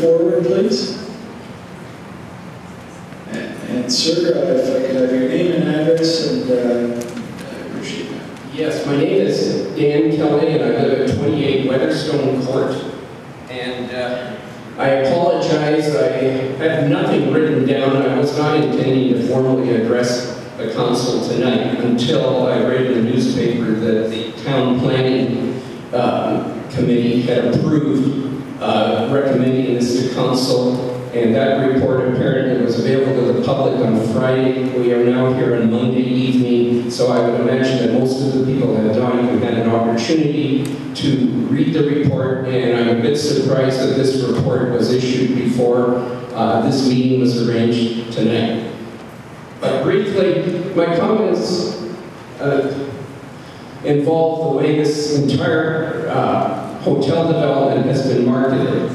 Forward, please. And sir, if I could have your name and address, and I appreciate that. Yes, my name is Dan Kelly, and I live at 28 Weatherstone Court. And I apologize, I have nothing written down. I was not intending to formally address the council tonight until I read in the newspaper that the town planning committee had approved recommending this to council, and that report apparently was available to the public on Friday. We are now here on Monday evening, so I would imagine that most of the people have done and had an opportunity to read the report, and I'm a bit surprised that this report was issued before this meeting was arranged tonight. But briefly, my comments involve the way this entire hotel development has been marketed.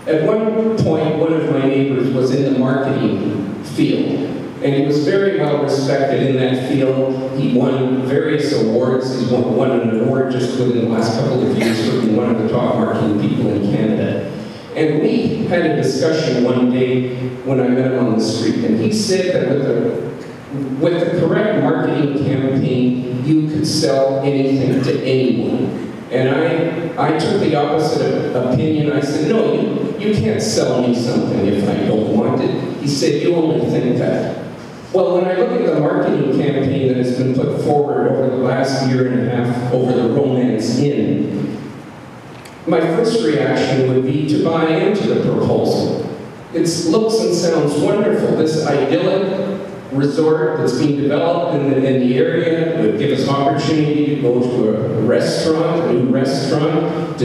At one point, one of my neighbors was in the marketing field, and he was very well respected in that field. He won various awards. He's won an award just within the last couple of years for being one of the top marketing people in Canada. And we had a discussion one day when I met him on the street, and he said that with the correct marketing campaign, you could sell anything to anyone. And I took the opposite opinion. I said, no, you can't sell me something if I don't want it. He said, you only think that. Well, when I look at the marketing campaign that has been put forward over the last year and a half over the Romance Inn, my first reaction would be to buy into the proposal. It looks and sounds wonderful. This idyllic resort that's being developed in the area would give us opportunity to go to a restaurant, a new restaurant.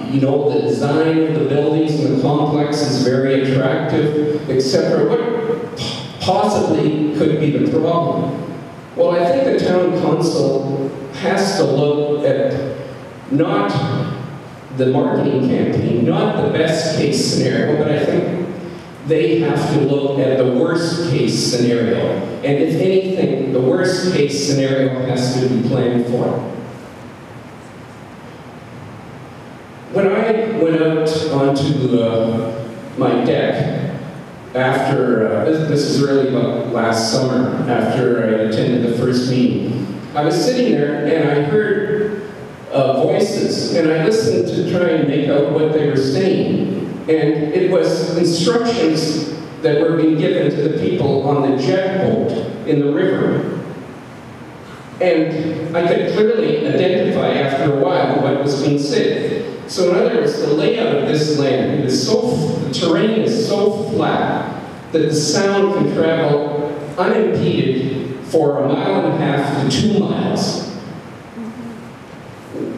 You know, the design of the buildings and the complex is very attractive, etc. What possibly could be the problem? Well, I think the town council has to look at not the marketing campaign, not the best case scenario, but I think they have to look at the worst case scenario. And if anything, the worst case scenario has to be planned for. When I went out onto my deck after, this is really about last summer, after I attended the first meeting, I was sitting there and I heard voices, and I listened to try and make out what they were saying. And it was instructions that were being given to the people on the jet boat in the river. And I could clearly identify after a while what was being said. So in other words, the layout of this land is the terrain is so flat that the sound can travel unimpeded for 1.5 miles to 2 miles.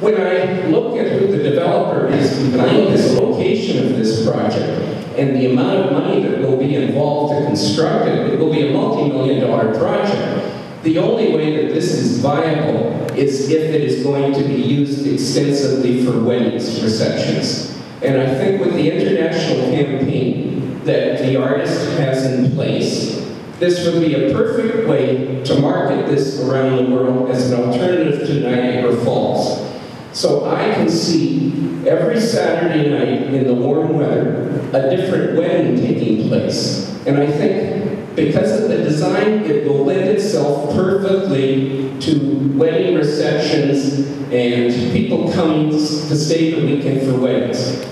When I look at who the developer is behind this location of this project and the amount of money that will be involved to construct it, it will be a multi-million-dollar project. The only way that this is viable is if it is going to be used extensively for weddings, receptions. And I think with the international campaign that the artist has in place, this would be a perfect way to market this around the world as an alternative to Niagara Falls. So I can see every Saturday night in the warm weather a different wedding taking place. And I think because of the design, it will lend itself perfectly to wedding receptions and people coming to stay the weekend for weddings.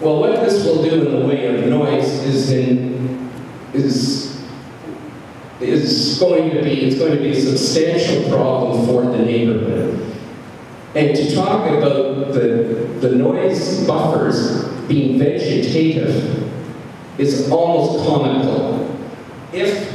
Well, what this will do in the way of noise is going to be a substantial problem for the neighborhood. And to talk about the noise buffers being vegetative is almost comical. If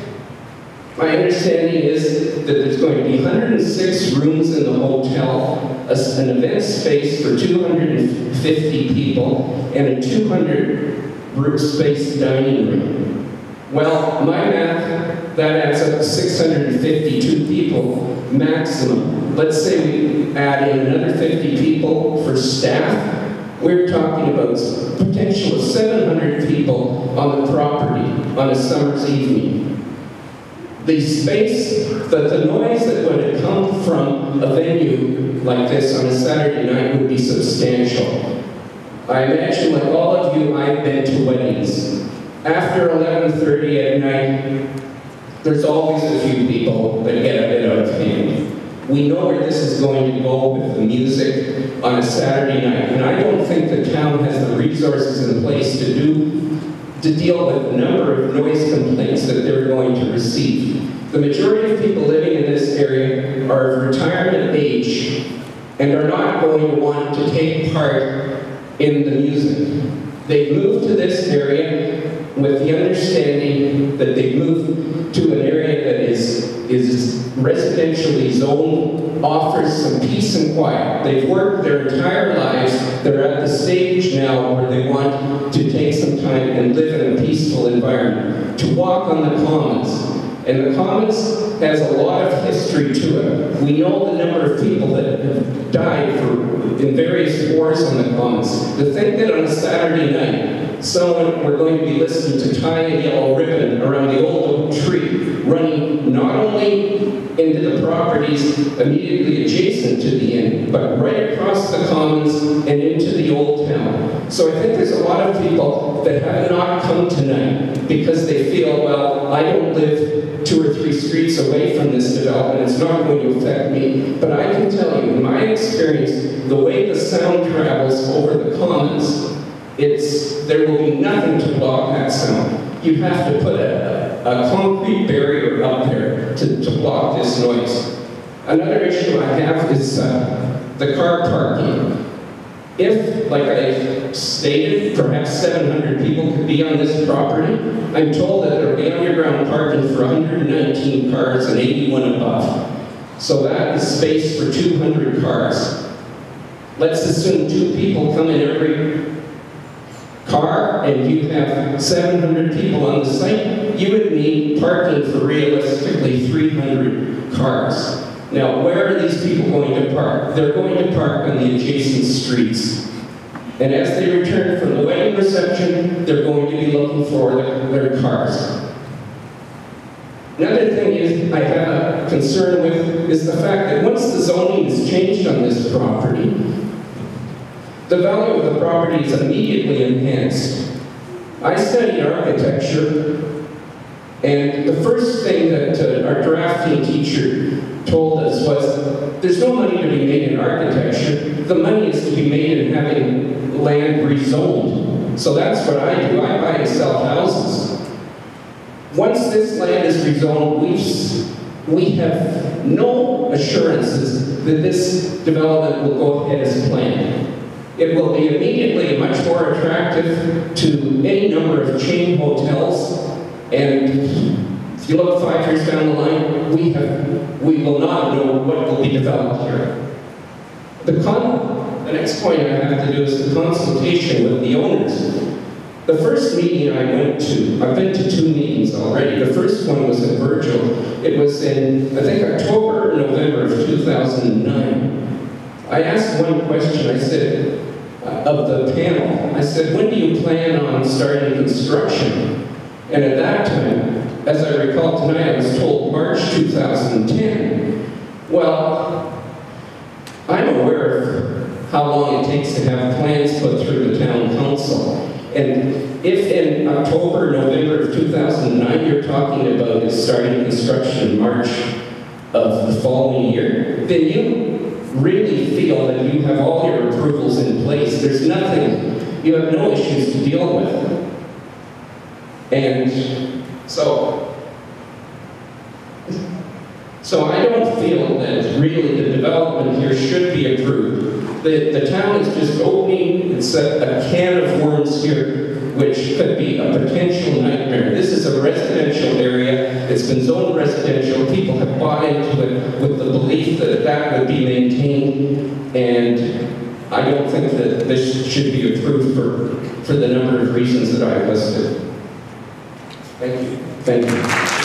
my understanding is that there's going to be 106 rooms in the hotel, an event space for 250 people, and a 200 space dining room. Well, my math, that adds up to 652 people maximum. Let's say we add in another 50 people for staff. We're talking about a potential of 700 people on the property on a summer's evening. The space, the noise that would come from a venue like this on a Saturday night would be substantial. I imagine, like all of you, I've been to weddings. After 11:30 at night, there's always a few people that get a bit out of hand. We know where this is going to go with the music on a Saturday night, and I don't think the town has the resources in place to deal with the number of noise complaints that they're going to receive. The majority of people living in this area are of retirement age and are not going to want to take part in the music. They've moved to this area with the understanding that they've moved to an area that is residentially zoned, offers some peace and quiet. They've worked their entire lives. They're at the stage now where they want to take some time and live in a peaceful environment, to walk on the commons. And the commons has a lot of history to it. We know the number of people that have died in various wars on the commons. To think that on a Saturday night, we're going to be listening to Tie a Yellow Ribbon around the old oak tree, running not only into the properties immediately adjacent to the inn, but right across the commons and into the old town. So I think there's a lot of people that have not come tonight because they feel, well, I don't live 2 or 3 streets away from this development, it's not going to affect me. But I can tell you, in my experience, the way the sound travels over the commons, there will be nothing to block that sound. You have to put a concrete barrier up there to block this noise. Another issue I have is the car parking. If, like I stated, perhaps 700 people could be on this property, I'm told that there will be underground parking for 119 cars and 81 above. So that is space for 200 cars. Let's assume 2 people come in every car and you have 700 people on the site, you would need parking for realistically 300 cars. Now, where are these people going to park? They're going to park on the adjacent streets. And as they return from the wedding reception, they're going to be looking for their cars. Another thing I have a concern with is the fact that once the zoning is changed on this property, the value of the property is immediately enhanced. I studied architecture, and the first thing that our drafting teacher told us was, there's no money to be made in architecture. The money is to be made in having land rezoned. So that's what I do. I buy and sell houses. Once this land is rezoned, we have no assurances that this development will go ahead as planned. It will be immediately much more attractive to any number of chain hotels, and if you look 5 years down the line, we will not know what will be developed here. The next point I have to do is the consultation with the owners. The first meeting I went to, I've been to 2 meetings already. The first one was in Virgil. It was in, I think, October or November of 2009. I asked one question, I said, of the panel, I said, when do you plan on starting construction? And at that time, as I recall tonight, I was told March 2010. Well, I'm aware of how long it takes to have plans put through the town council. And if in October, November of 2009, you're talking about starting construction in March of the following year, then you really feel that you have all your approvals in place. There's nothing, you have no issues to deal with. And so I don't feel that really the development here should be approved. The town is just opening, it's a can of worms here, which could be a potential nightmare. This is a residential area, it's been zoned residential, people have bought into it with the belief that that would be maintained, and I don't think that this should be approved for the number of reasons that I listed. Thank you. Thank you.